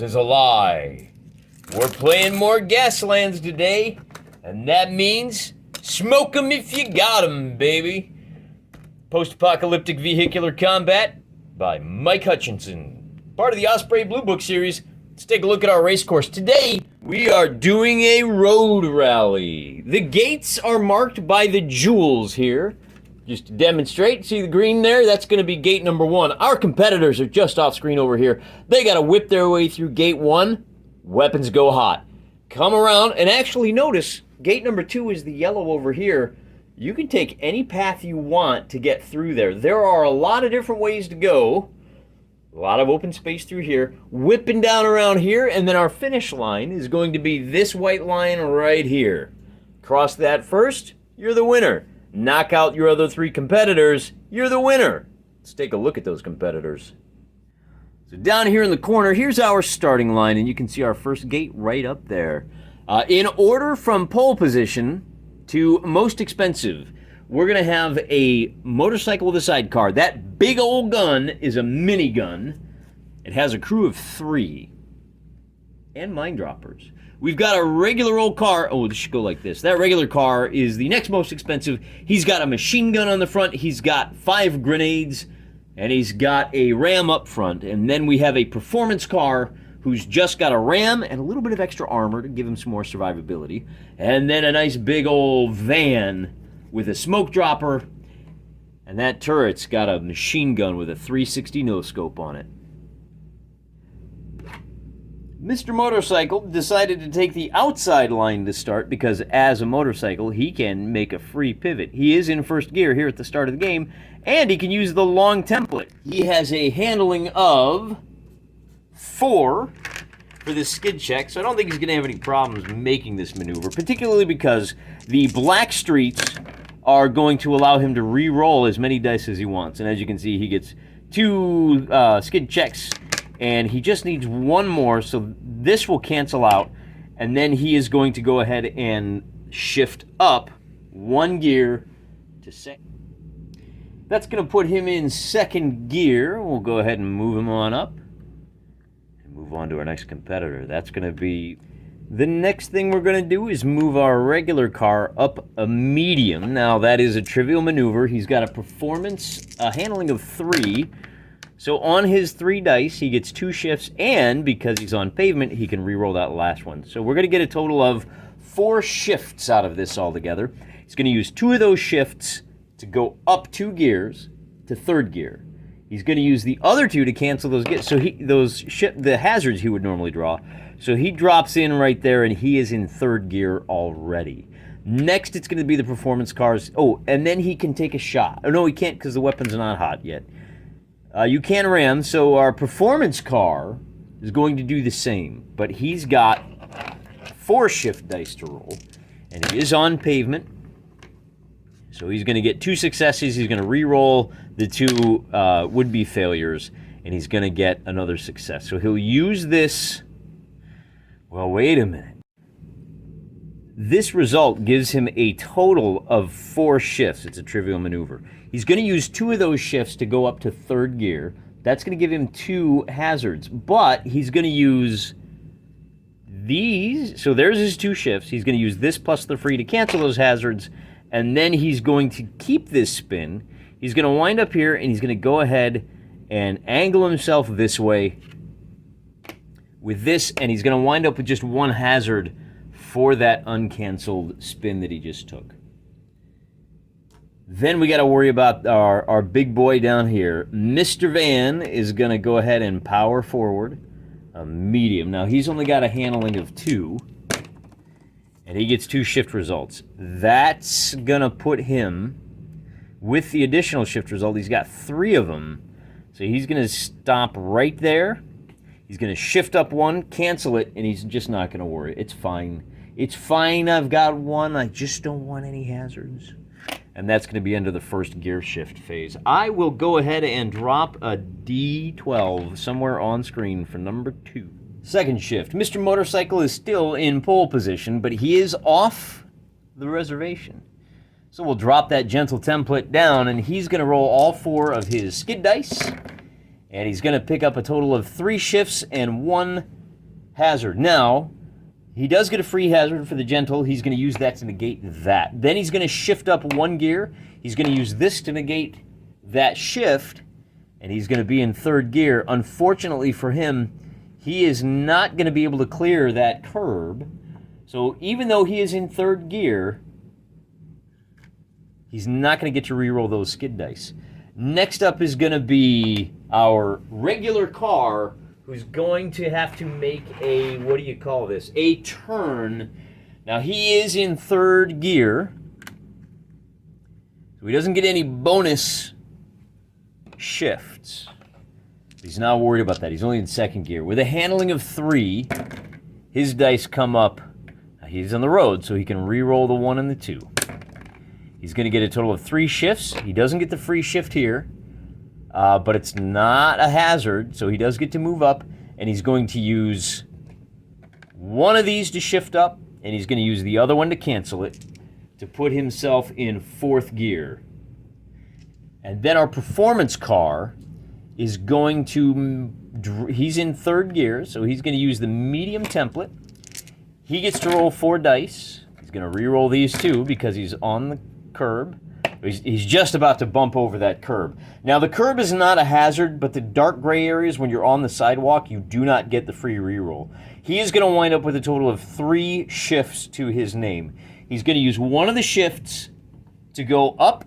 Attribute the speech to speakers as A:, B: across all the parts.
A: is a lie. We're playing more Gaslands today, and that means smoke 'em if you got 'em, baby. Post-apocalyptic vehicular combat by Mike Hutchinson. Part of the Osprey Blue Book series. Let's take a look at our race course. Today, we are doing a road rally. The gates are marked by the jewels here. Just to demonstrate, see the green there? That's going to be gate number 1. Our competitors are just off screen over here. They got to whip their way through gate 1. Weapons go hot. Come around and actually notice, gate number 2 is the yellow over here. You can take any path you want to get through there. There are a lot of different ways to go. A lot of open space through here. Whipping down around here, and then our finish line is going to be this white line right here. Cross that first, you're the winner. Knock out your other 3 competitors, you're the winner. Let's take a look at those competitors. So down here in the corner, here's our starting line, and you can see our first gate right up there. In order from pole position to most expensive, we're going to have a motorcycle with a sidecar. That big old gun is a minigun. It has a crew of 3. And mine droppers. We've got a regular old car. Oh, this should go like this. That regular car is the next most expensive. He's got a machine gun on the front. He's got 5 grenades. And he's got a ram up front. And then we have a performance car who's just got a ram and a little bit of extra armor to give him some more survivability. And then a nice big old van with a smoke dropper. And that turret's got a machine gun with a 360 no-scope on it. Mr. Motorcycle decided to take the outside line to start because as a motorcycle, he can make a free pivot. He is in first gear here at the start of the game, and he can use the long template. He has a handling of 4 for this skid check, so I don't think he's going to have any problems making this maneuver, particularly because the black streets are going to allow him to re-roll as many dice as he wants. And as you can see, he gets 2 skid checks, and he just needs 1 more, so this will cancel out, and then he is going to go ahead and shift up 1 gear to second. That's going to put him in second gear. We'll go ahead and move him on up and move on to our next competitor. That's going to be... The next thing we're going to do is move our regular car up a medium. Now, that is a trivial maneuver. He's got a performance, a handling of 3. So on his 3 dice, he gets 2 shifts, and because he's on pavement, he can re-roll that last one. So we're going to get a total of 4 shifts out of this altogether. He's going to use 2 of those shifts to go up 2 gears to third gear. He's going to use the other 2 to cancel those gears. So the hazards he would normally draw. So he drops in right there, and he is in third gear already. Next, it's going to be the performance cars. Oh, and then he can take a shot. Oh, no, he can't because the weapon's not hot yet. You can ram, so our performance car is going to do the same, but he's got 4 shift dice to roll, and he is on pavement, so he's going to get 2 successes. He's going to re-roll the 2 would-be failures, and he's going to get another success. So he'll use this... Well, wait a minute. This result gives him a total of 4 shifts. It's a trivial maneuver. He's going to use 2 of those shifts to go up to third gear. That's going to give him 2 hazards, but he's going to use these. So there's his 2 shifts. He's going to use this plus the free to cancel those hazards, and then he's going to keep this spin. He's going to wind up here, and he's going to go ahead and angle himself this way with this, and he's going to wind up with just 1 hazard for that uncanceled spin that he just took. Then we got to worry about our big boy down here. Mr. Van is going to go ahead and power forward a medium. Now, he's only got a handling of 2, and he gets 2 shift results. That's going to put him, with the additional shift result, he's got 3 of them. So he's going to stop right there. He's going to shift up 1, cancel it, and he's just not going to worry. It's fine. It's fine, I've got 1. I just don't want any hazards. And that's going to be under the first gear shift phase. I will go ahead and drop a D12 somewhere on screen for number 2. Second shift. Mr. Motorcycle is still in pole position, but he is off the reservation. So we'll drop that gentle template down, and he's going to roll all 4 of his skid dice. And he's going to pick up a total of 3 shifts and 1 hazard. Now, he does get a free hazard for the gentle. He's going to use that to negate that. Then he's going to shift up 1 gear. He's going to use this to negate that shift, and he's going to be in 3rd gear. Unfortunately for him, he is not going to be able to clear that curb. So even though he is in 3rd gear, he's not going to get to reroll those skid dice. Next up is going to be our regular car, who's going to have to make a, what do you call this? A turn. Now, he is in 3rd gear, so he doesn't get any bonus shifts. He's not worried about that. He's only in 2nd gear. With a handling of 3, his dice come up. He's on the road, so he can re-roll the 1 and the 2. He's going to get a total of 3 shifts. He doesn't get the free shift here, but it's not a hazard, so he does get to move up, and he's going to use one of these to shift up, and he's going to use the other one to cancel it, to put himself in 4th gear. And then our performance car is going to, he's in 3rd gear, so he's going to use the medium template. He gets to roll 4 dice. He's going to re-roll these 2 because he's on the curb. He's just about to bump over that curb. Now, the curb is not a hazard, but the dark gray areas, when you're on the sidewalk, you do not get the free reroll. He is going to wind up with a total of 3 shifts to his name. He's going to use one of the shifts to go up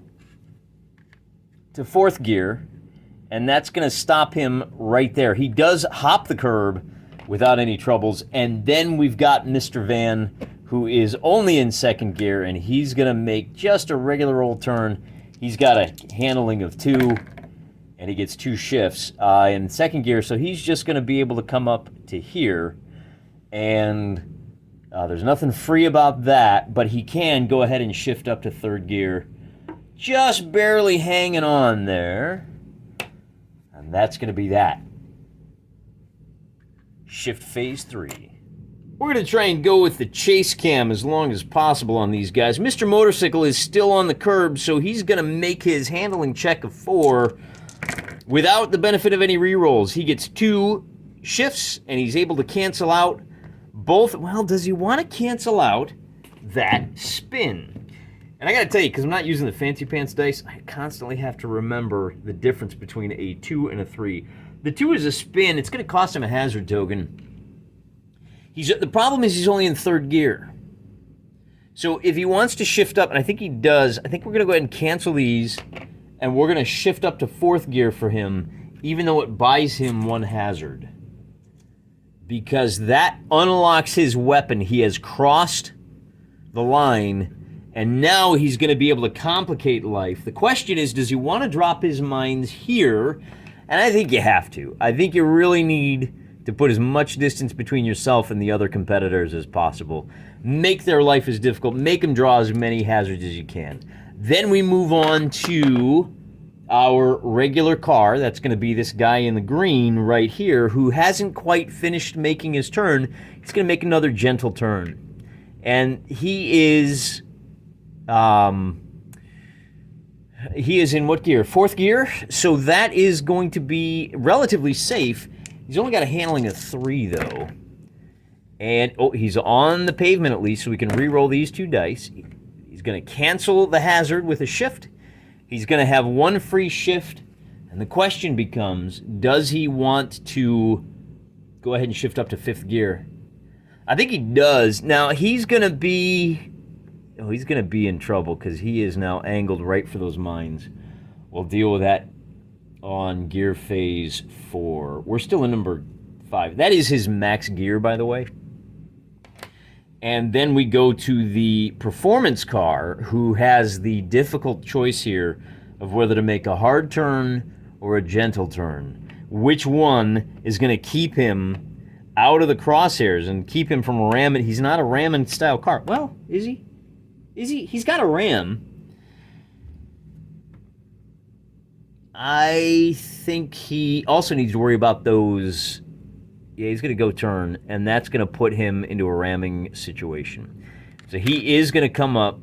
A: to 4th gear, and that's going to stop him right there. He does hop the curb without any troubles, and then we've got Mr. Van, who is only in 2nd gear, and he's going to make just a regular old turn. He's got a handling of 2, and he gets 2 shifts in 2nd gear, so he's just going to be able to come up to here, and there's nothing free about that, but he can go ahead and shift up to 3rd gear, just barely hanging on there, and that's going to be that. Shift phase 3. We're going to try and go with the chase cam as long as possible on these guys. Mr. Motorcycle is still on the curb, so he's going to make his handling check of 4 without the benefit of any rerolls. He gets 2 shifts, and he's able to cancel out both. Well, does he want to cancel out that spin? And I got to tell you, because I'm not using the Fancy Pants dice, I constantly have to remember the difference between a 2 and a 3. The 2 is a spin. It's going to cost him a hazard token. The problem is he's only in 3rd gear. So if he wants to shift up, and I think he does, I think we're going to go ahead and cancel these, and we're going to shift up to 4th gear for him, even though it buys him 1 hazard. Because that unlocks his weapon. He has crossed the line, and now he's going to be able to complicate life. The question is, does he want to drop his mines here? And I think you have to. I think you really need to put as much distance between yourself and the other competitors as possible. Make their life as difficult. Make them draw as many hazards as you can. Then we move on to our regular car. That's going to be this guy in the green right here who hasn't quite finished making his turn. He's going to make another gentle turn. And he is in what gear? 4th gear. So that is going to be relatively safe. He's only got a handling of 3, though. And, he's on the pavement at least, so we can re-roll these 2 dice. He's going to cancel the hazard with a shift. He's going to have 1 free shift. And the question becomes, does he want to go ahead and shift up to 5th gear? I think he does. Now, he's going to be in trouble because he is now angled right for those mines. We'll deal with that on gear phase 4. We're still in number 5. That is his max gear, by the way. And then we go to the performance car, who has the difficult choice here of whether to make a hard turn or a gentle turn. Which one is going to keep him out of the crosshairs and keep him from ramming? He's not a ramming style car. Well, is he? Is he? He's got a ram. I think he also needs to worry about those. Yeah, he's going to go turn, and that's going to put him into a ramming situation. So he is going to come up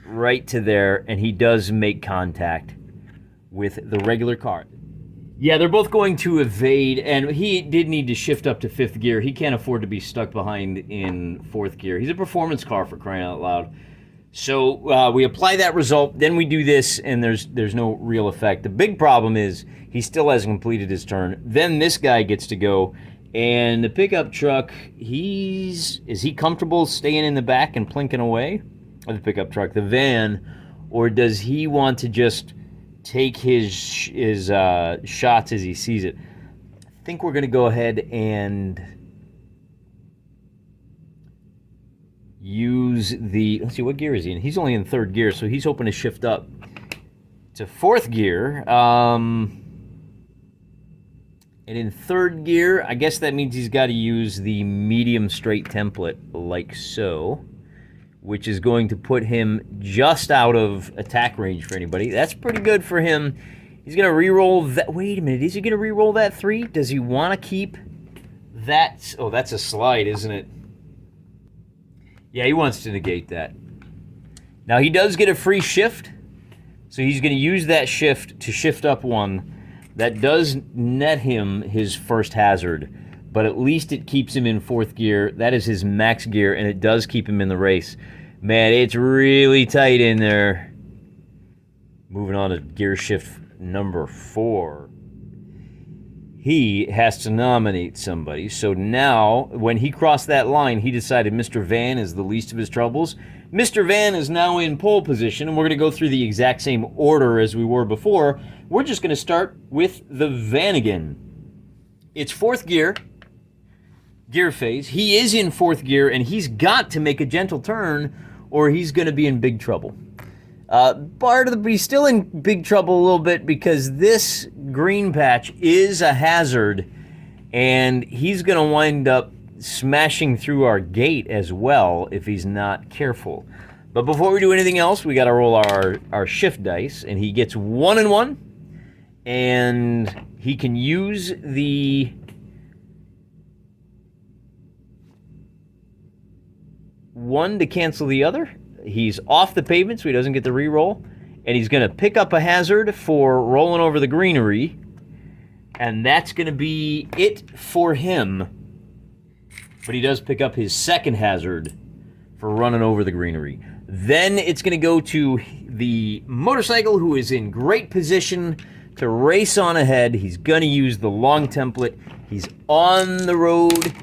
A: right to there, and he does make contact with the regular car. Yeah, they're both going to evade, and he did need to shift up to 5th gear. He can't afford to be stuck behind in 4th gear. He's a performance car, for crying out loud. So we apply that result, then we do this, and there's no real effect. The big problem is he still hasn't completed his turn. Then this guy gets to go, and the pickup truck, is he comfortable staying in the back and plinking away? Or the pickup truck, the van, or does he want to just take his shots as he sees it? I think we're going to go ahead and use the... Let's see, what gear is he in? He's only in 3rd gear, so he's hoping to shift up to 4th gear. And in 3rd gear, I guess that means he's got to use the medium straight template, like so, which is going to put him just out of attack range for anybody. That's pretty good for him. He's going to re-roll that... Wait a minute, is he going to re-roll that 3? Does he want to keep that... Oh, that's a slide, isn't it? Yeah, he wants to negate that. Now, he does get a free shift, so he's going to use that shift to shift up 1. That does net him his first hazard, but at least it keeps him in 4th gear. That is his max gear, and it does keep him in the race. Man, it's really tight in there. Moving on to gear shift number 4. He has to nominate somebody. So now, when he crossed that line, he decided Mr. Van is the least of his troubles. Mr. Van is now in pole position, and we're going to go through the exact same order as we were before. We're just going to start with the van again. It's 4th gear phase. He is in 4th gear, and he's got to make a gentle turn, or he's going to be in big trouble. He's still in big trouble a little bit because this green patch is a hazard, and he's going to wind up smashing through our gate as well if he's not careful. But before we do anything else, we got to roll our shift dice, and he gets 1 and 1, and he can use the... one to cancel the other. He's off the pavement, so he doesn't get the re-roll. And he's going to pick up a hazard for rolling over the greenery. And that's going to be it for him. But he does pick up his second hazard for running over the greenery. Then it's going to go to the motorcycle, who is in great position to race on ahead. He's going to use the long template. He's on the road,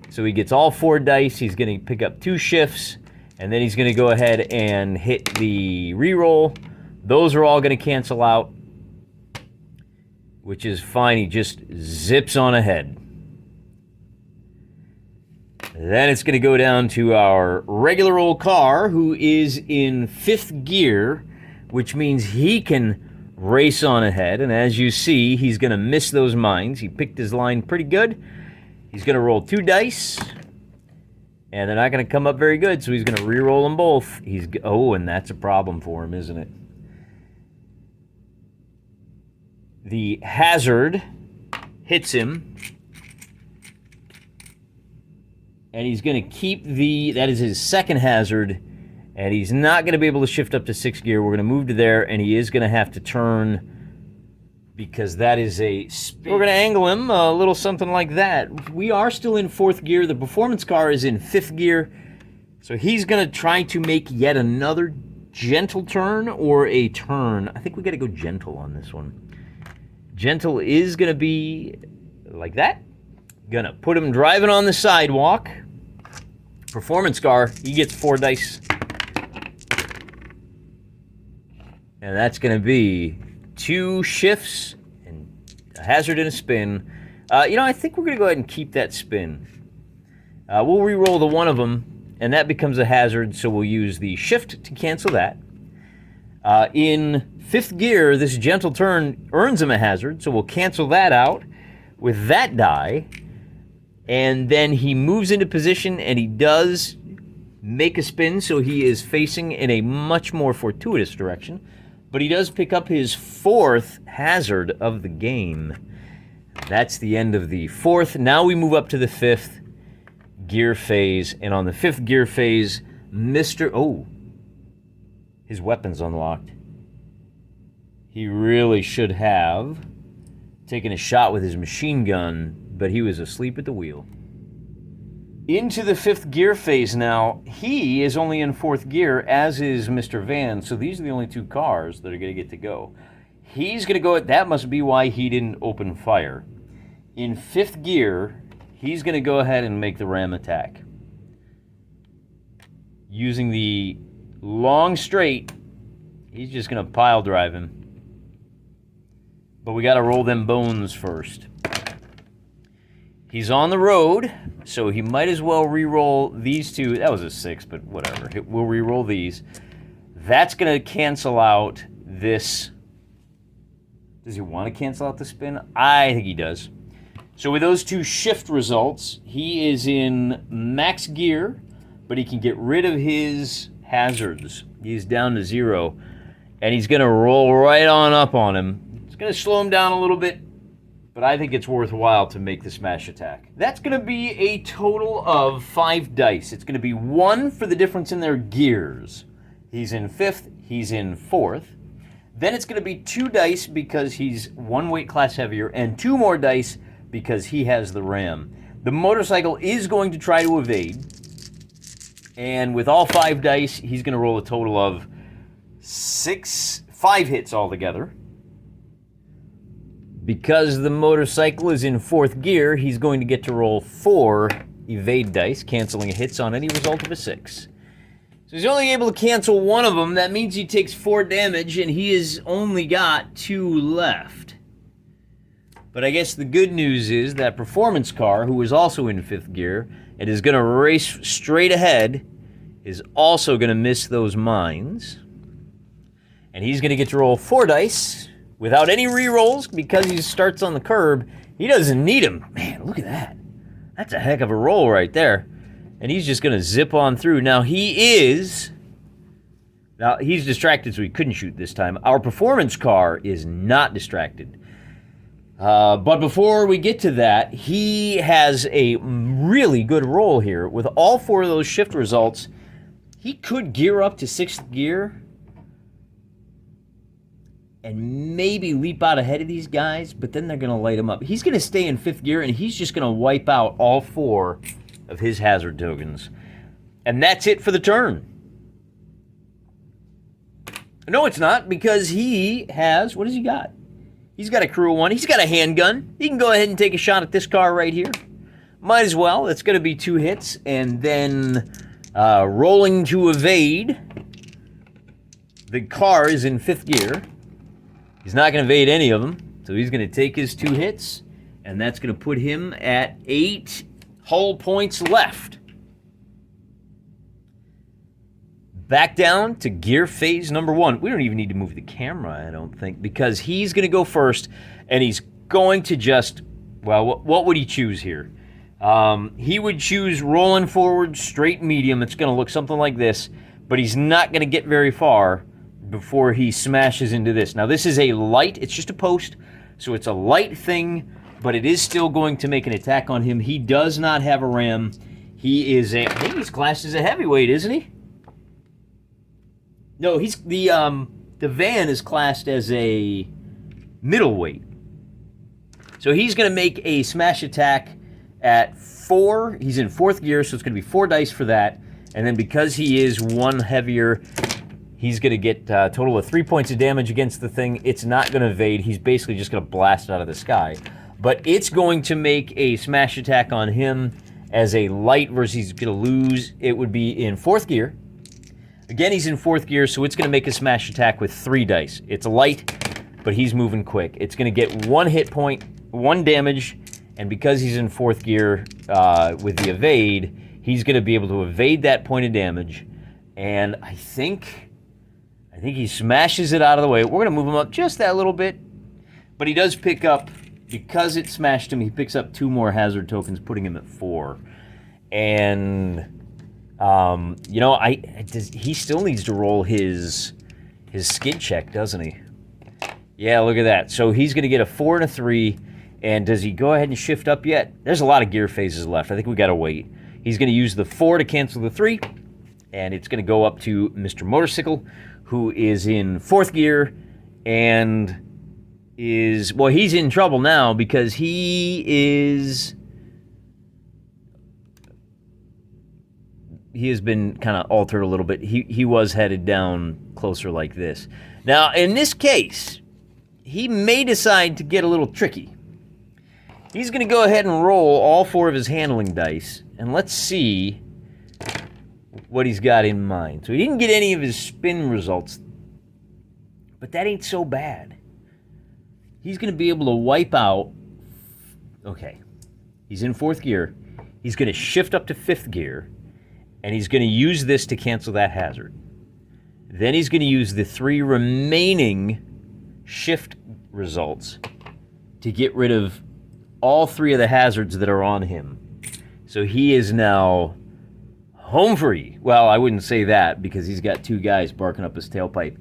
A: so he gets all 4 dice. He's going to pick up 2 shifts. And then he's going to go ahead and hit the reroll. Those are all going to cancel out, which is fine. He just zips on ahead. Then it's going to go down to our regular old car, who is in 5th gear, which means he can race on ahead. And as you see, he's going to miss those mines. He picked his line pretty good. He's going to roll 2 dice. And they're not going to come up very good, so he's going to re-roll them both. And that's a problem for him, isn't it? The hazard hits him. And he's going to keep that is his second hazard. And he's not going to be able to shift up to 6th gear. We're going to move to there, and he is going to have to turn, because that is a spin. We're going to angle him a little something like that. We are still in 4th gear. The performance car is in 5th gear. So he's going to try to make yet another gentle turn, or a turn. I think we got to go gentle on this one. Gentle is going to be like that. Going to put him driving on the sidewalk. Performance car, he gets 4 dice. And that's going to be 2 shifts and a hazard and a spin. I think we're going to go ahead and keep that spin. We'll re-roll the one of them, and that becomes a hazard, so we'll use the shift to cancel that. In 5th gear, this gentle turn earns him a hazard, so we'll cancel that out with that die. And then he moves into position, and he does make a spin, so he is facing in a much more fortuitous direction. But he does pick up his 4th hazard of the game. That's the end of the 4th. Now we move up to the 5th gear phase. And on the 5th gear phase, his weapon's unlocked. He really should have taking a shot with his machine gun, but he was asleep at the wheel. Into the 5th gear phase now. He is only in 4th gear, as is Mr. Van, so these are the only 2 cars that are going to get to go. He's going to go, that must be why he didn't open fire. In 5th gear, he's going to go ahead and make the ram attack. Using the long straight, he's just going to pile drive him. But we got to roll them bones first. He's on the road, so he might as well re-roll these 2. That was a 6, but whatever. We'll re-roll these. That's going to cancel out this. Does he want to cancel out the spin? I think he does. So with those 2 shift results, he is in max gear, but he can get rid of his hazards. He's down to 0, and he's going to roll right on up on him. It's going to slow him down a little bit, but I think it's worthwhile to make the smash attack. That's going to be a total of 5 dice. It's going to be 1 for the difference in their gears. He's in 5th, he's in 4th. Then it's going to be 2 dice because he's 1 weight class heavier, and 2 more dice because he has the ram. The motorcycle is going to try to evade, and with all 5 dice, he's going to roll a total of 5 hits altogether. Because the motorcycle is in 4th gear, he's going to get to roll 4 evade dice, canceling hits on any result of a 6. So he's only able to cancel 1 of them. That means he takes 4 damage, and he has only got 2 left. But I guess the good news is that performance car, who is also in 5th gear and is going to race straight ahead, is also going to miss those mines. And he's going to get to roll 4 dice without any re-rolls because he starts on the curb. He doesn't need them. Man, look at that. That's a heck of a roll right there. And he's just going to zip on through. Now, he's distracted, so he couldn't shoot this time. Our performance car is not distracted. But before we get to that, he has a really good roll here. With all 4 of those shift results, he could gear up to 6th gear and maybe leap out ahead of these guys, but then they're going to light him up. He's going to stay in 5th gear, and he's just going to wipe out all 4 of his hazard tokens. And that's it for the turn. No, it's not, because he has... What has he got? He's got a crew of 1. He's got a handgun. He can go ahead and take a shot at this car right here. Might as well. It's going to be 2 hits, and then rolling to evade. The car is in 5th gear. He's not going to evade any of them, so he's going to take his 2 hits, and that's going to put him at 8 hull points left. Back down to gear phase number 1. We don't even need to move the camera, I don't think, because he's going to go first, and he's going to just, well, what would he choose here? He would choose rolling forward, straight medium. It's going to look something like this, but he's not going to get very far before he smashes into this. Now, this is a light. It's just a post, so it's a light thing, but it is still going to make an attack on him. He does not have a ram. He is I think he's classed as a heavyweight, isn't he? No, he's the van is classed as a middleweight. So he's going to make a smash attack at 4. He's in 4th gear, so it's going to be 4 dice for that. And then because he is 1 heavier, he's going to get a total of 3 points of damage against the thing. It's not going to evade. He's basically just going to blast it out of the sky. But it's going to make a smash attack on him as a light versus he's going to lose. It would be in 4th gear. Again, he's in 4th gear, so it's going to make a smash attack with 3 dice. It's light, but he's moving quick. It's going to get 1 hit point, 1 damage, and because he's in 4th gear with the evade, he's going to be able to evade that point of damage. And I think he smashes it out of the way. We're going to move him up just that little bit, but he does pick up, because it smashed him, he picks up 2 more hazard tokens, putting him at 4. And... you know, he still needs to roll his skid check, doesn't he? Yeah, look at that. So he's going to get a 4 and a 3. And does he go ahead and shift up yet? There's a lot of gear phases left. I think we got to wait. He's going to use the 4 to cancel the 3. And it's going to go up to Mr. Motorcycle, who is in 4th gear and is, well, he's in trouble now because he has been kind of altered a little bit. He was headed down closer like this. Now, in this case, he may decide to get a little tricky. He's going to go ahead and roll all 4 of his handling dice, and let's see what he's got in mind. So he didn't get any of his spin results, but that ain't so bad. He's going to be able to wipe out... Okay, he's in 4th gear. He's going to shift up to 5th gear, and he's going to use this to cancel that hazard. Then he's going to use the 3 remaining shift results to get rid of all 3 of the hazards that are on him. So he is now home free. Well, I wouldn't say that because he's got 2 guys barking up his tailpipe.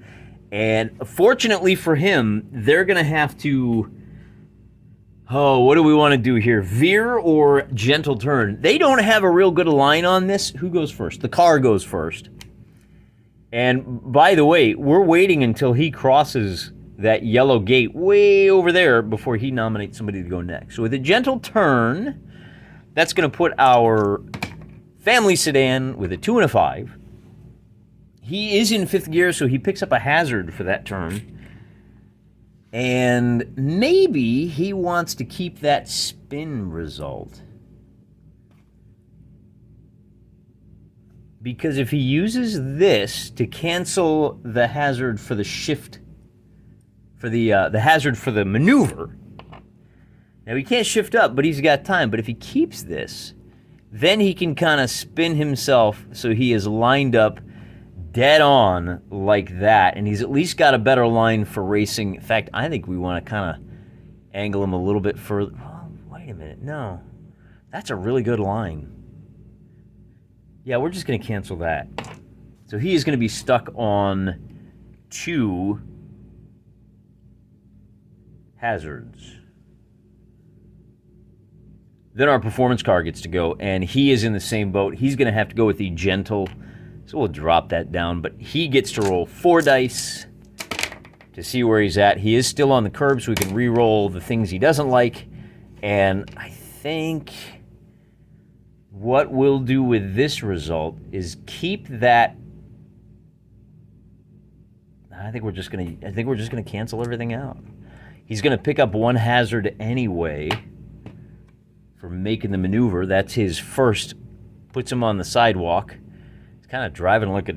A: And fortunately for him, they're going to have to... Oh, what do we want to do here? Veer or gentle turn? They don't have a real good line on this. Who goes first? The car goes first. And by the way, we're waiting until he crosses that yellow gate way over there before he nominates somebody to go next. So with a gentle turn, that's going to put our family sedan with a 2 and a 5. He is in 5th gear, so he picks up a hazard for that turn. And maybe he wants to keep that spin result. Because if he uses this to cancel the hazard for the shift, for the hazard for the maneuver, now he can't shift up, but he's got time. But if he keeps this, then he can kind of spin himself so he is lined up dead on like that, and he's at least got a better line for racing. In fact, I think we want to kind of angle him a little bit further. Oh, wait a minute, no. That's a really good line. Yeah, we're just going to cancel that. So he is going to be stuck on 2 hazards. Then our performance car gets to go, and he is in the same boat. He's going to have to go with the gentle. So we'll drop that down, but he gets to roll 4 dice to see where he's at. He is still on the curb, so we can re-roll the things he doesn't like. And I think what we'll do with this result is keep that. I think we're just gonna cancel everything out. He's gonna pick up 1 hazard anyway for making the maneuver. That's his first. Puts him on the sidewalk. Kind of driving like a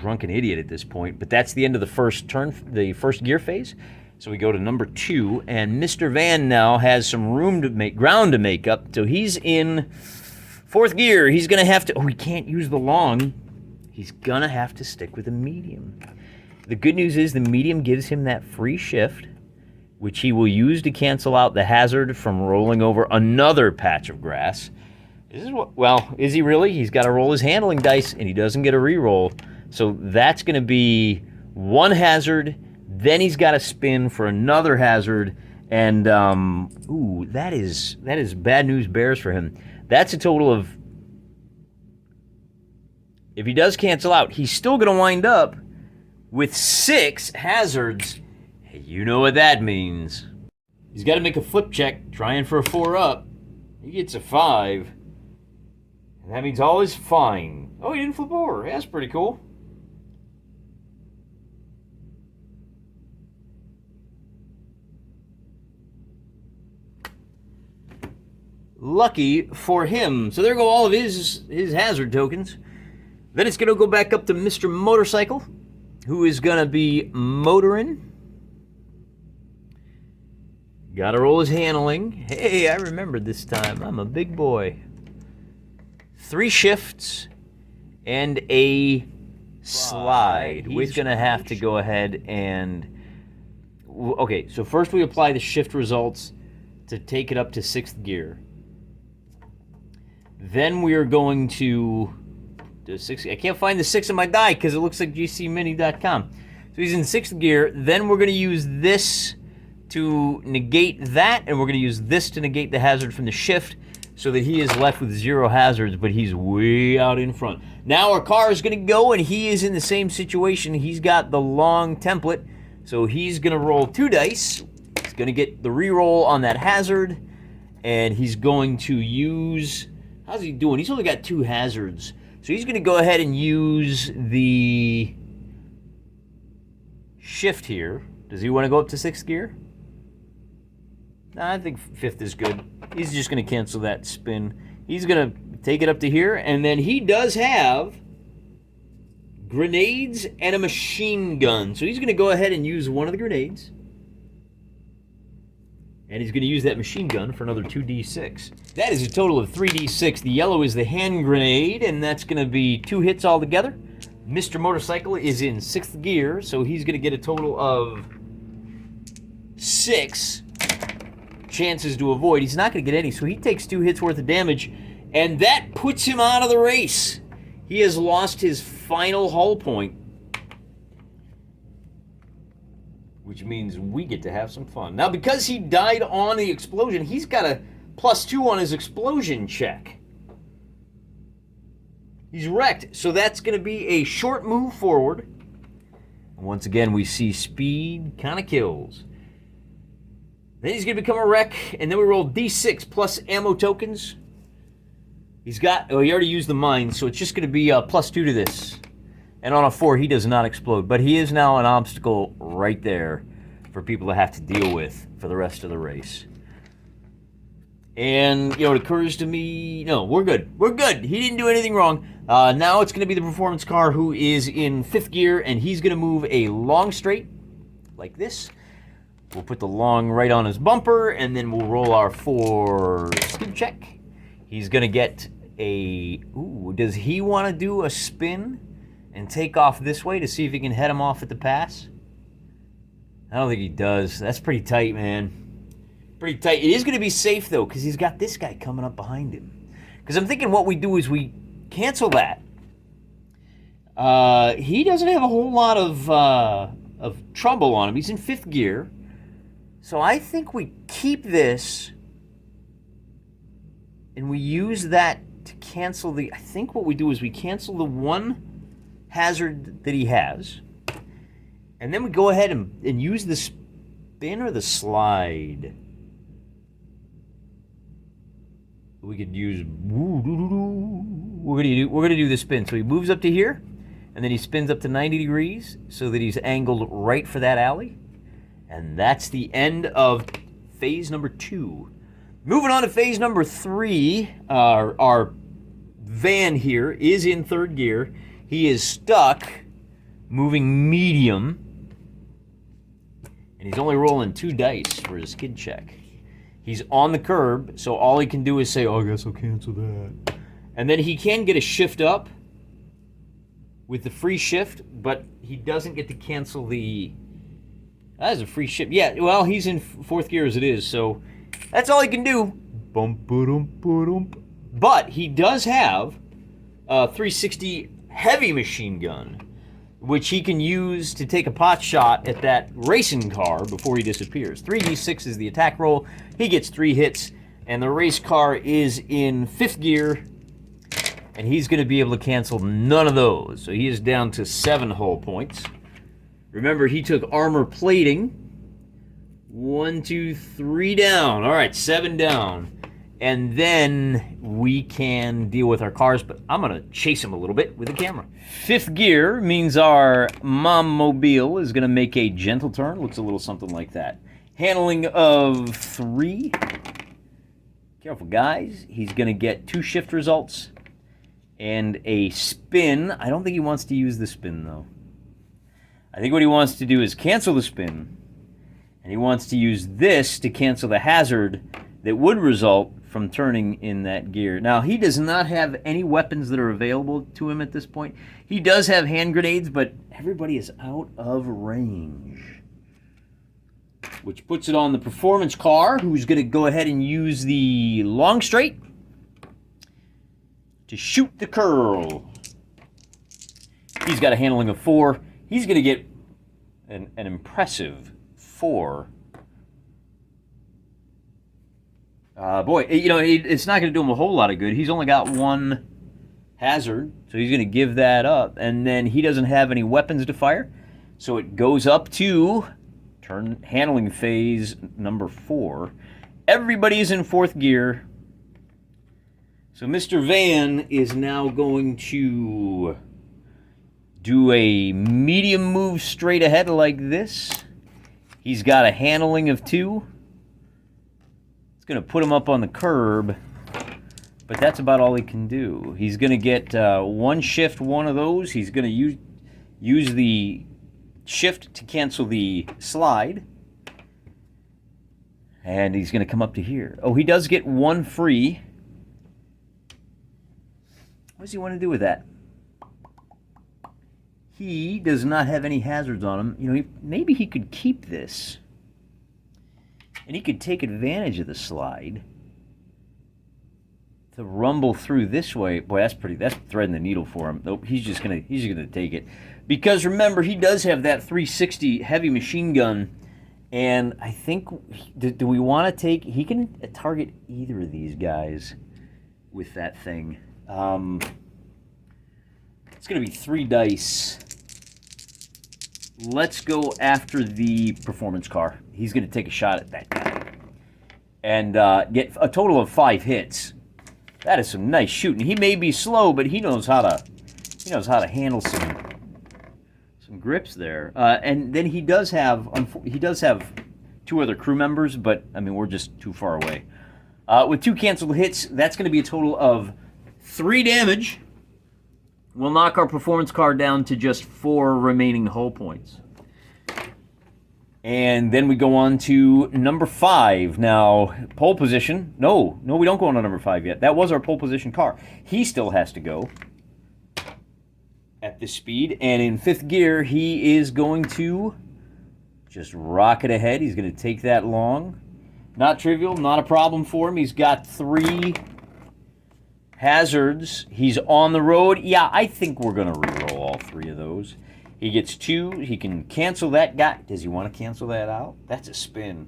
A: drunken idiot at this point, but that's the end of the first turn, the 1st gear phase. So we go to number 2, and Mr. Van now has some ground to make up. So he's in 4th gear. He's gonna have to. Oh, he can't use the long. He's gonna have to stick with the medium. The good news is the medium gives him that free shift, which he will use to cancel out the hazard from rolling over another patch of grass. Well, is he really? He's got to roll his handling dice, and he doesn't get a re-roll. So that's going to be 1 hazard. Then he's got to spin for another hazard. And, ooh, that is bad news bears for him. That's a total of... If he does cancel out, he's still going to wind up with 6 hazards. Hey, you know what that means. He's got to make a flip check, trying for a 4 up. He gets a 5. And that means all is fine. Oh, he didn't flip over. That's pretty cool. Lucky for him. So there go all of his hazard tokens. Then it's going to go back up to Mr. Motorcycle, who is going to be motoring. Got to roll his handling. Hey, I remembered this time. I'm a big boy. 3 shifts and a slide. He's going to have to go ahead and... Okay, so first we apply the shift results to take it up to 6th gear. Then we are going to do 6. I can't find the 6 in my die because it looks like gcmini.com. So he's in 6th gear. Then we're going to use this to negate that, and we're going to use this to negate the hazard from the shift, so that he is left with 0 hazards, but he's way out in front. Now our car is going to go, and he is in the same situation. He's got the long template, so he's going to roll 2 dice. He's going to get the reroll on that hazard, and he's going to use... How's he doing? He's only got 2 hazards. So he's going to go ahead and use the shift here. Does he want to go up to 6th gear? Nah, I think 5th is good. He's just going to cancel that spin. He's going to take it up to here, and then he does have grenades and a machine gun. So he's going to go ahead and use one of the grenades. And he's going to use that machine gun for another 2d6. That is a total of 3d6. The yellow is the hand grenade, and that's going to be 2 hits altogether. Mr. Motorcycle is in 6th gear, so he's going to get a total of 6 chances to avoid. He's not going to get any, so he takes 2 hits worth of damage, and that puts him out of the race. He has lost his final hull point, which means we get to have some fun. Now, because he died on the explosion, he's got a +2 on his explosion check. He's wrecked, so that's going to be a short move forward. And once again, we see speed kind of kills. Then he's going to become a wreck, and then we roll d6 plus ammo tokens. He's got, oh, he already used the mine, so it's just going to be a +2 to this. And on a 4, he does not explode. But he is now an obstacle right there for people to have to deal with for the rest of the race. And, you know, it occurs to me, no, we're good. We're good. He didn't do anything wrong. Now it's going to be the performance car who is in 5th gear, and he's going to move a long straight like this. We'll put the long right on his bumper, and then we'll roll our 4 skid check. He's going to get a... Ooh, does he want to do a spin and take off this way to see if he can head him off at the pass? I don't think he does. That's pretty tight, man. Pretty tight. It is going to be safe, though, because he's got this guy coming up behind him. Because I'm thinking what we do is we cancel that. He doesn't have a whole lot of trouble on him. He's in 5th gear. So I think we keep this, and we use that to cancel the... I think what we do is we cancel the 1 hazard that he has, and then we go ahead and use the spin or the slide. We could use... We're gonna do the spin. So he moves up to here, and then he spins up to 90 degrees so that he's angled right for that alley. And that's the end of phase number 2. Moving on to phase number 3, our van here is in 3rd gear. He is stuck, moving medium, and he's only rolling 2 dice for his skid check. He's on the curb, so all he can do is say, oh, I guess I'll cancel that. And then he can get a shift up with the free shift, but he doesn't get to cancel the... That is a free shift. Yeah, well, he's in 4th gear as it is, so that's all he can do. But he does have a 360 heavy machine gun, which he can use to take a pot shot at that racing car before he disappears. 3d6 is the attack roll. He gets 3 hits, and the race car is in 5th gear, and he's going to be able to cancel none of those. So he is down to 7 hull points. Remember, he took armor plating. 1, 2, 3 down. All right, 7 down. And then we can deal with our cars, but I'm going to chase him a little bit with the camera. 5th gear means our mom-mobile is going to make a gentle turn. Looks a little something like that. Handling of 3. Careful, guys. He's going to get 2 shift results and a spin. I don't think he wants to use the spin, though. I think what he wants to do is cancel the spin, and he wants to use this to cancel the hazard that would result from turning in that gear. Now, he does not have any weapons that are available to him at this point. He does have hand grenades, but everybody is out of range, which puts it on the performance car, who's going to go ahead and use the long straight to shoot the curl. He's got a handling of 4. He's going to get an impressive 4. Boy, you know, it's not going to do him a whole lot of good. He's only got 1 hazard, so he's going to give that up. And then he doesn't have any weapons to fire, so it goes up to handling phase number 4. Everybody is in 4th gear. So Mr. Van is now going to do a medium move straight ahead like this. He's got a handling of 2. It's going to put him up on the curb, but that's about all he can do. He's going to get 1 shift, 1 of those. He's going to use the shift to cancel the slide. And he's going to come up to here. Oh, he does get 1 free. What does he want to do with that? He does not have any hazards on him. You know, maybe he could keep this. And he could take advantage of the slide to rumble through this way. Boy, that's threading the needle for him. Nope, he's just gonna take it. Because remember, he does have that 360 heavy machine gun. And I think, do we want to take, he can target either of these guys with that thing. It's going to be 3 dice. Let's go after the performance car. He's going to take a shot at that guy. And get a total of 5 hits. That is some nice shooting. He may be slow, but he knows how to handle some grips there. And then he does have 2 other crew members, but I mean, we're just too far away. With 2 canceled hits, that's going to be a total of 3 damage. We'll knock our performance card down to just 4 remaining hull points. And then we go on to number 5. Now, pole position. No, we don't go on to number 5 yet. That was our pole position car. He still has to go at this speed. And in 5th gear, he is going to just rocket ahead. He's going to take that long. Not trivial, not a problem for him. He's got 3 hazards. He's on the road. Yeah, I think we're going to reroll all 3 of those. He gets 2. He can cancel that guy. Does he want to cancel that out? That's a spin.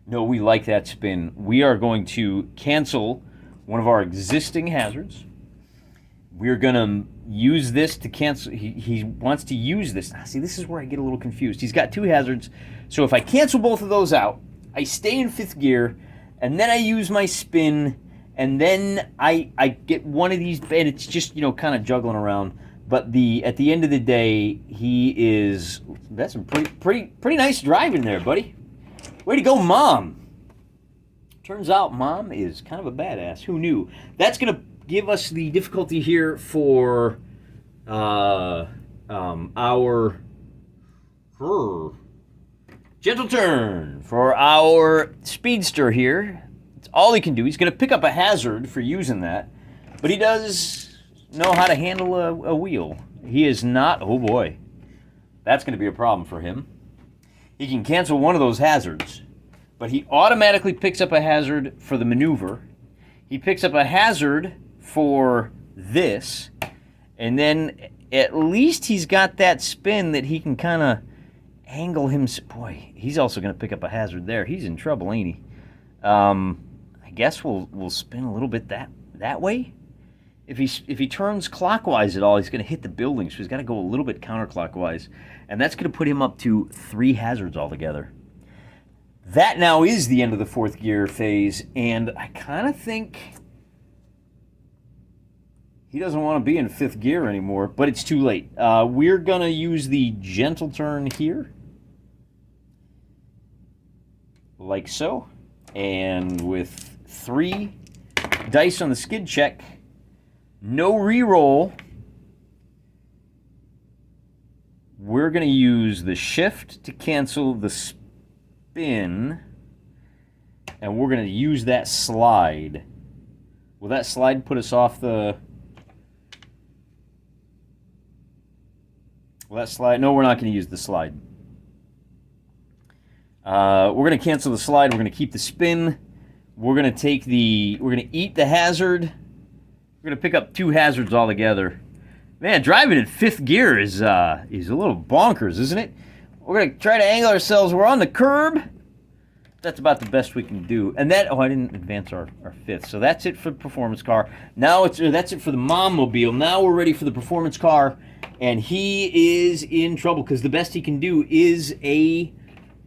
A: No, we like that spin. We are going to cancel one of our existing hazards. We're going to use this to cancel. He wants to use this. See, this is where I get a little confused. He's got 2 hazards. So if I cancel both of those out, I stay in 5th gear, and then I use my spin, and then I get one of these, and it's just, kind of juggling around. But at the end of the day, that's some pretty nice driving there, buddy. Way to go, Mom. Turns out Mom is kind of a badass. Who knew? That's going to give us the difficulty here for our gentle turn for our speedster here. It's all he can do. He's going to pick up a hazard for using that, but he does know how to handle a wheel. He is not, oh boy, that's going to be a problem for him. He can cancel one of those hazards, but he automatically picks up a hazard for the maneuver. He picks up a hazard for this, and then at least he's got that spin that he can kind of angle him. Boy, he's also going to pick up a hazard there. He's in trouble, ain't he? I guess we'll spin a little bit that way. If he turns clockwise at all, he's going to hit the building, so he's got to go a little bit counterclockwise, and that's going to put him up to 3 hazards altogether. That now is the end of the 4th gear phase, and I kind of think he doesn't want to be in 5th gear anymore, but it's too late. We're going to use the gentle turn here, like so, and with 3 dice on the skid check, no reroll, we're going to use the shift to cancel the spin, and we're going to use that slide. Will that slide put us off the... Will that slide? No, we're not going to use the slide. We're going to cancel the slide. We're going to keep the spin. We're going to eat the hazard. We're going to pick up 2 hazards altogether. Man, driving in 5th gear is a little bonkers, isn't it? We're going to try to angle ourselves. We're on the curb. That's about the best we can do. And that, I didn't advance our 5th. So that's it for the performance car. Now that's it for the Mom-mobile. Now we're ready for the performance car. And he is in trouble because the best he can do is a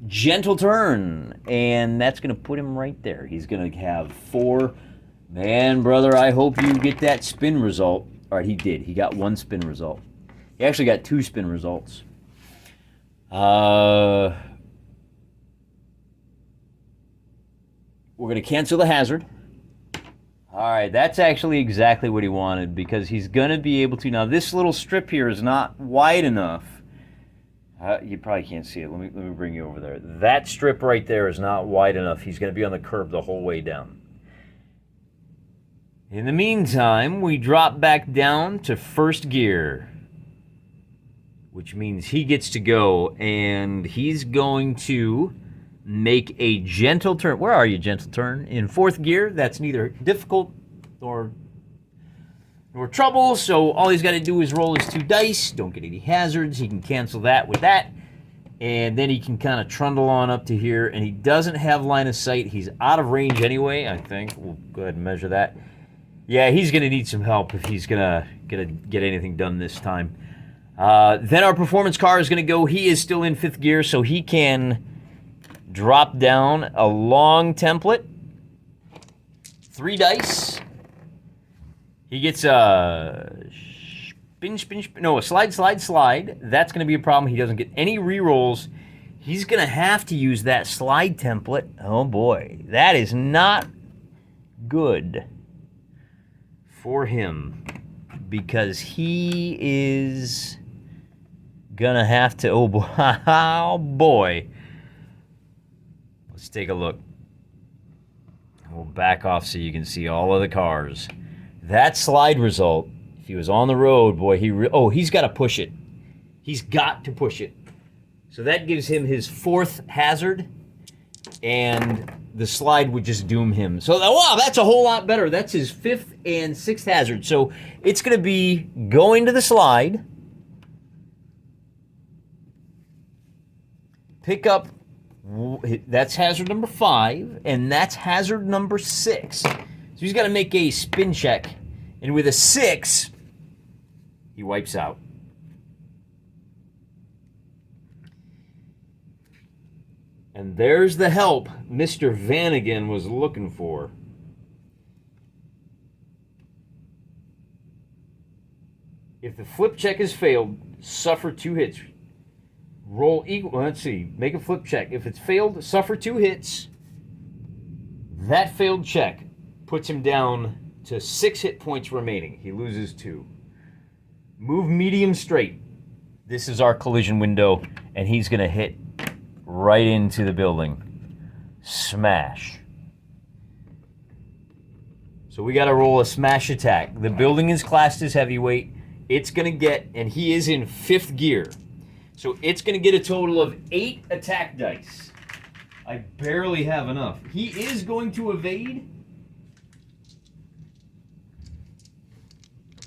A: gentle turn, and that's going to put him right there. He's going to have 4. Man, brother, I hope you get that spin result. All right, he did. He got 1 spin result. He actually got 2 spin results. We're going to cancel the hazard. All right, that's actually exactly what he wanted, because he's going to be able to. Now, this little strip here is not wide enough. You probably can't see it. Let me bring you over there. That strip right there is not wide enough. He's going to be on the curb the whole way down. In the meantime, we drop back down to first gear, which means he gets to go, and he's going to make a gentle turn. Where are you, gentle turn? In 4th gear. That's neither difficult nor trouble, so all he's got to do is roll his 2 dice. Don't get any hazards. He can cancel that with that, and then he can kind of trundle on up to here, and he doesn't have line of sight. He's out of range anyway, I think. We'll go ahead and measure that. Yeah, he's going to need some help if he's going to get anything done this time. Then our performance car is going to go. He is still in 5th gear, so he can drop down a long template. 3 dice. He gets a a slide. That's going to be a problem. He doesn't get any rerolls. He's going to have to use that slide template. Oh boy, that is not good for him, because he is going to have to, oh boy. Let's take a look. We'll back off so you can see all of the cars. That slide result, if he was on the road, boy, he's got to push it. He's got to push it. So that gives him his 4th hazard, and the slide would just doom him. So, wow, that's a whole lot better. That's his 5th and 6th hazard. So it's going to be going to the slide, pick up, that's hazard number 5, and that's hazard number 6. So he's got to make a spin check, and with a 6, he wipes out. And there's the help Mr. Vanagon was looking for. If the flip check is failed, suffer 2 hits. Roll equal. Let's see. Make a flip check. If it's failed, suffer 2 hits. That failed check puts him down to 6 hit points remaining. He loses 2. Move medium straight. This is our collision window, and he's going to hit right into the building. Smash. So we got to roll a smash attack. The building is classed as heavyweight. It's going to get, and he is in 5th gear. So it's going to get a total of 8 attack dice. I barely have enough. He is going to evade.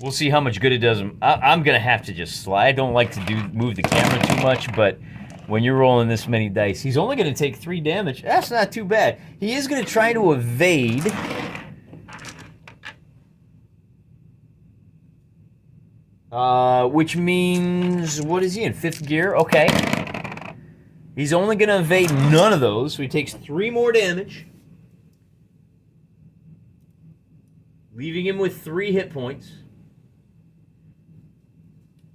A: We'll see how much good it does him. I'm going to have to just slide. I don't like to move the camera too much, but when you're rolling this many dice, he's only going to take 3 damage. That's not too bad. He is going to try to evade. Which means, what is he in, 5th gear? Okay. He's only going to evade none of those, so he takes 3 more damage, leaving him with 3 hit points.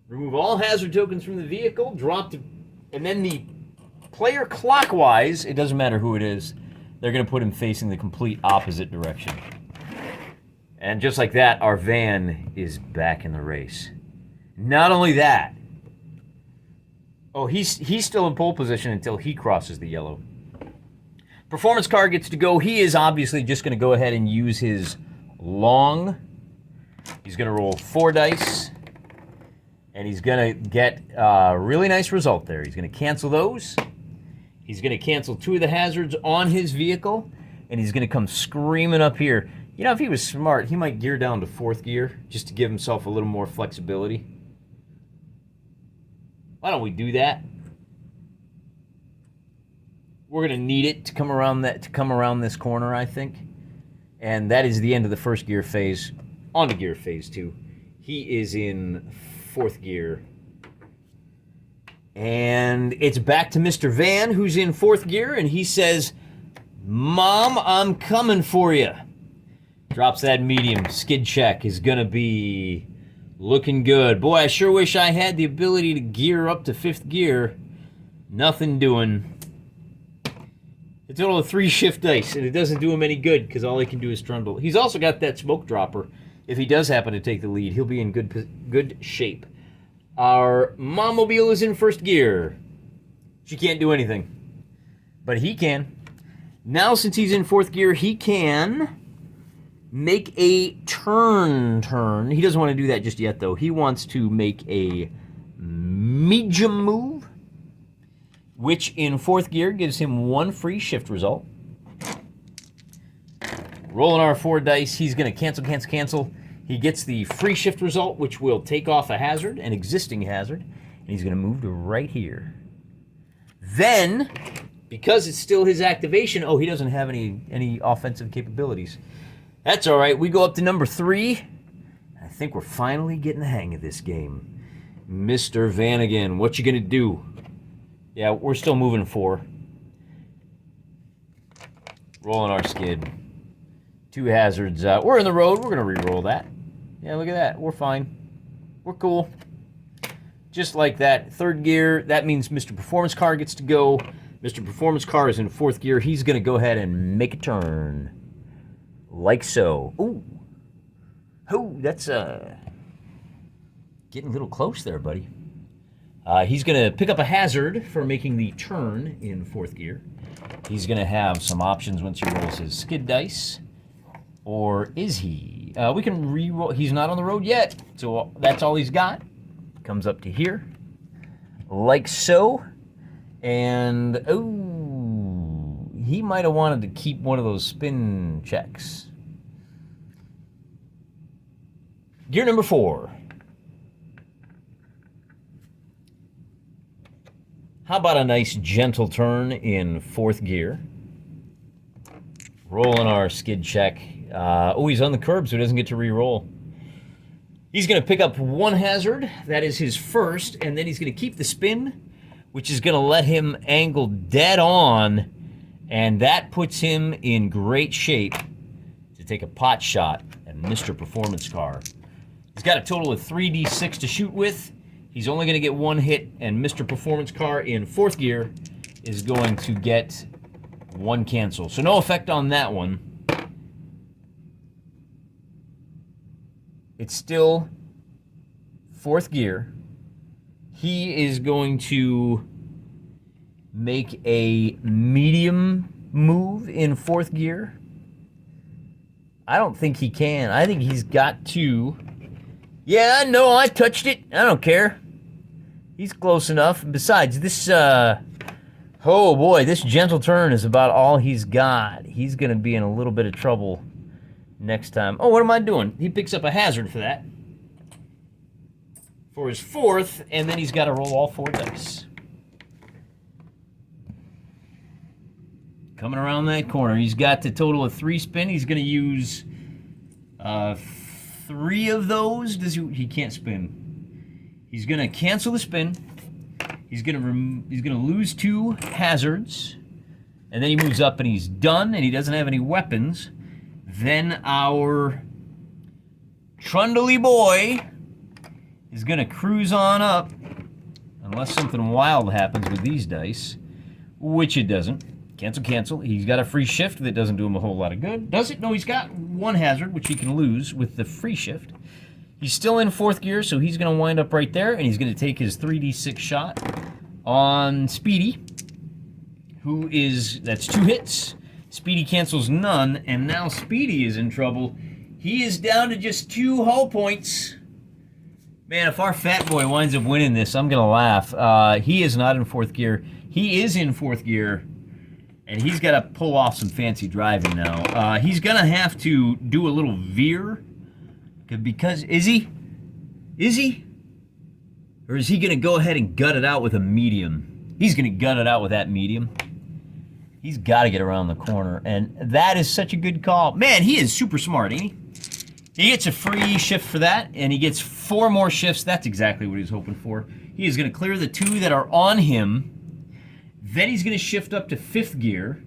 A: Remove all hazard tokens from the vehicle, and then the player clockwise, it doesn't matter who it is, they're going to put him facing the complete opposite direction. And just like that, our van is back in the race. Not only that, he's still in pole position until he crosses the yellow. Performance car gets to go. He is obviously just going to go ahead and use his long. He's going to roll 4 dice, and he's going to get a really nice result there. He's going to cancel those. He's going to cancel 2 of the hazards on his vehicle, and he's going to come screaming up here. You know, if he was smart, he might gear down to 4th gear just to give himself a little more flexibility. Why don't we do that? We're going to need it to come around this corner, I think. And that is the end of the 1st gear phase. On to gear phase 2. He is in 4th gear. And it's back to Mr. Van, who's in 4th gear, and he says, Mom, I'm coming for you. Drops that medium. Skid check is going to be looking good. Boy, I sure wish I had the ability to gear up to 5th gear. Nothing doing. A total of 3 shift dice, and it doesn't do him any good because all he can do is trundle. He's also got that smoke dropper. If he does happen to take the lead, he'll be in good shape. Our Mommobile is in 1st gear. She can't do anything, but he can. Now, since he's in 4th gear, he can make a turn. He doesn't want to do that just yet, though. He wants to make a medium move, which in 4th gear gives him 1 free shift result. Rolling our 4 dice, he's going to cancel. He gets the free shift result, which will take off a hazard, an existing hazard, and he's going to move to right here. Then, because it's still his activation, he doesn't have any offensive capabilities. That's all right. We go up to number 3. I think we're finally getting the hang of this game. Mr. Vanagan, what you going to do? Yeah, we're still moving 4. Rolling our skid. 2 hazards. We're in the road. We're going to re-roll that. Yeah, look at that. We're fine. We're cool. Just like that. 3rd gear, that means Mr. Performance Car gets to go. Mr. Performance Car is in 4th gear. He's going to go ahead and make a turn. Like so. Ooh. Oh, that's getting a little close there, buddy. He's going to pick up a hazard for making the turn in 4th gear. He's going to have some options once he rolls his skid dice. Or is he? We can re-roll. He's not on the road yet, so that's all he's got. Comes up to here. Like so. And, he might have wanted to keep one of those spin checks. Gear number 4. How about a nice gentle turn in 4th gear? Rolling our skid check. He's on the curb, so he doesn't get to re-roll. He's going to pick up 1 hazard. That is his first, and then he's going to keep the spin, which is going to let him angle dead on, and that puts him in great shape to take a pot shot at Mr. Performance Car. He's got a total of 3d6 to shoot with. He's only going to get 1 hit, and Mr. Performance Car in 4th gear is going to get 1 cancel. So no effect on that one. It's still 4th gear. He is going to make a medium move in 4th gear. I don't think he can. I think he's got to... Yeah, no, I touched it. I don't care. He's close enough. Besides, this... oh boy, this gentle turn is about all he's got. He's going to be in a little bit of trouble next time. Oh, what am I doing? He picks up a hazard for that. For his 4th, and then he's got to roll all 4 dice. Coming around that corner. He's got the total of 3 spin. He's going to use 3 of those. He can't spin. He's going to cancel the spin. He's going to lose 2 hazards. And then he moves up and he's done, and he doesn't have any weapons. Then our trundly boy is going to cruise on up, unless something wild happens with these dice, which it doesn't. Cancel. He's got a free shift that doesn't do him a whole lot of good. Does it? No, he's got 1 hazard, which he can lose with the free shift. He's still in 4th gear, so he's going to wind up right there, and he's going to take his 3d6 shot on Speedy, that's 2 hits. Speedy cancels none, and now Speedy is in trouble. He is down to just 2 hull points. Man, if our fat boy winds up winning this, I'm going to laugh. He is not in 4th gear. He is in 4th gear, and he's got to pull off some fancy driving now. He's going to have to do a little veer, because... Is he? Or is he going to go ahead and gut it out with a medium? He's going to gut it out with that medium. He's got to get around the corner, and that is such a good call. Man, he is super smart, ain't he? He gets a free shift for that, and he gets 4 more shifts. That's exactly what he was hoping for. He is going to clear the 2 that are on him. Then he's going to shift up to 5th gear.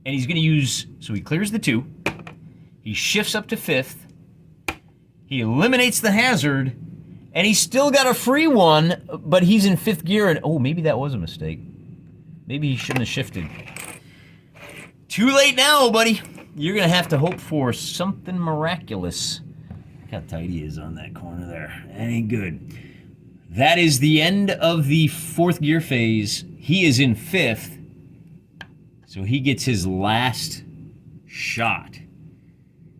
A: And he's going to use... So he clears the 2. He shifts up to 5th. He eliminates the hazard. And he's still got a free one, but he's in 5th gear. And oh, maybe that was a mistake. Maybe he shouldn't have shifted. Too late now, buddy. You're going to have to hope for something miraculous. Look how tight he is on that corner there. That ain't good. That is the end of the 4th gear phase. He is in 5th. So he gets his last shot.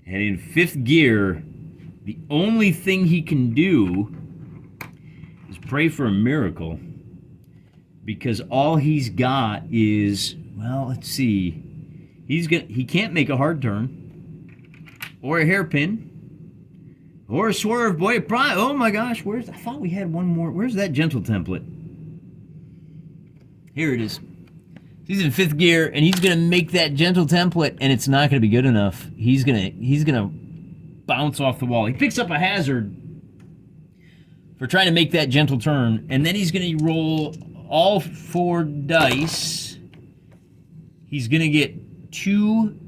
A: And in 5th gear, the only thing he can do is pray for a miracle. Because all he's got is, well, let's see. He can't make a hard turn, or a hairpin, or a swerve. Boy, oh my gosh, I thought we had one more. Where's that gentle template? Here it is. He's in 5th gear, and he's gonna make that gentle template, and it's not gonna be good enough. He's gonna bounce off the wall. He picks up a hazard for trying to make that gentle turn, and then he's gonna roll all 4 dice. He's gonna get 2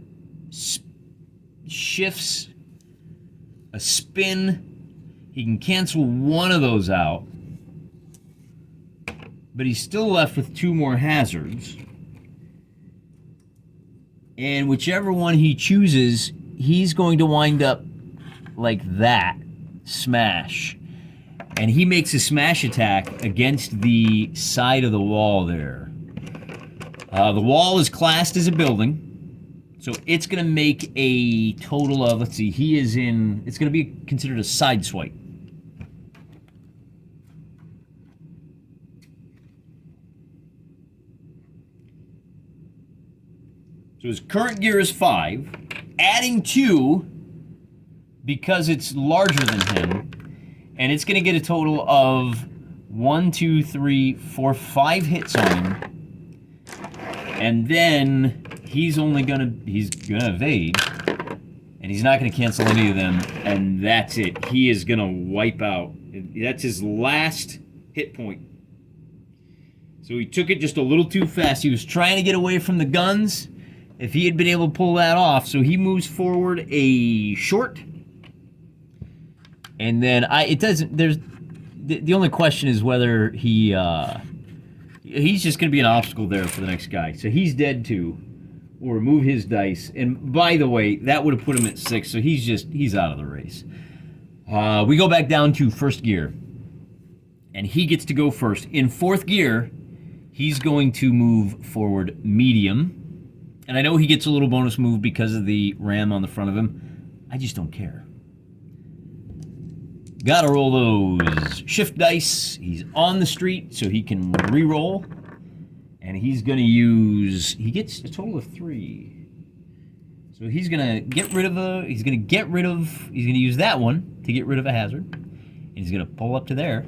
A: shifts, a spin. He can cancel one of those out, but he's still left with 2 more hazards. And whichever one he chooses, he's going to wind up like that, smash. And he makes a smash attack against the side of the wall there. The wall is classed as a building. So it's going to make a total of, let's see, it's going to be considered a side swipe. So his current gear is 5, adding 2 because it's larger than him, and it's going to get a total of 1, 2, 3, 4, 5 hits on him. And then he's gonna evade, and he's not gonna cancel any of them, and that's it. He is gonna wipe out. That's his last hit point. So he took it just a little too fast. He was trying to get away from the guns. If he had been able to pull that off, so he moves forward a short, and then the only question is whether he's just going to be an obstacle there for the next guy. So he's dead too. We'll remove his dice. And by the way, that would have put him at 6, so he's out of the race. We go back down to 1st gear. And he gets to go first. In 4th gear, he's going to move forward medium. And I know he gets a little bonus move because of the ram on the front of him. I just don't care. Gotta roll those shift dice. He's on the street, so he can re-roll. And he's gonna use... He gets a total of 3. So he's gonna get rid of a... He's gonna use that one to get rid of a hazard. And he's gonna pull up to there.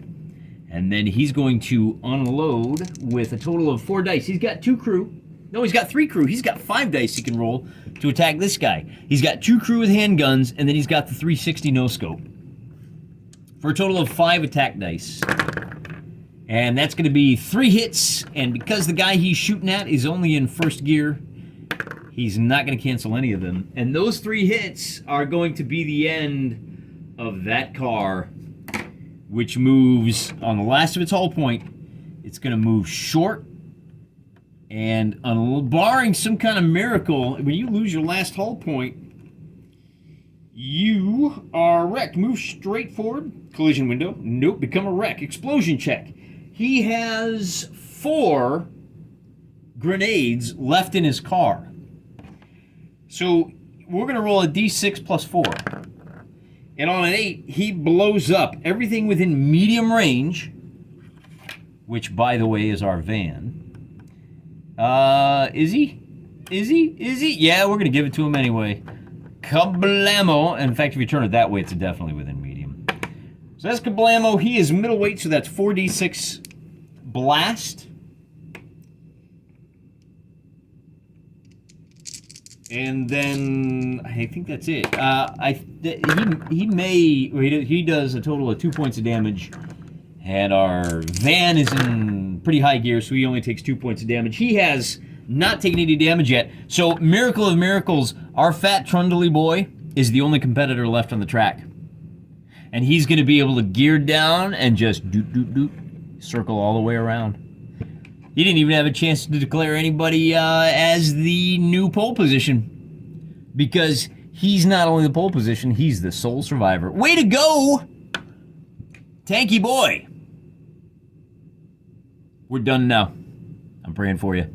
A: And then he's going to unload with a total of 4 dice. He's got 2 crew. No, he's got 3 crew. He's got 5 dice he can roll to attack this guy. He's got 2 crew with handguns, and then he's got the 360 no-scope. For a total of 5 attack dice. And that's going to be 3 hits, and because the guy he's shooting at is only in 1st gear, he's not going to cancel any of them. And those 3 hits are going to be the end of that car, which moves on the last of its hull point. It's going to move short, and barring some kind of miracle, when you lose your last hull point, you are wrecked. Move straight forward. Collision window. Nope. Become a wreck. Explosion check. He has 4 grenades left in his car. So we're going to roll a d6 plus 4. And on an 8, he blows up everything within medium range, which, by the way, is our van. Is he? Yeah, we're going to give it to him anyway. Kablamo. In fact, if you turn it that way, it's definitely within medium. So that's Kablamo. He is middleweight, so that's 4d6 blast. And then I think that's it. He does a total of 2 points of damage, and our van is in pretty high gear, so he only takes 2 points of damage. He has not taken any damage yet. So, miracle of miracles, our fat trundly boy is the only competitor left on the track, and he's going to be able to gear down and just doot doot doot circle all the way around. He didn't even have a chance to declare anybody as the new pole position, because he's not only the pole position, he's the sole survivor. Way to go, tanky boy. We're done now. I'm praying for you.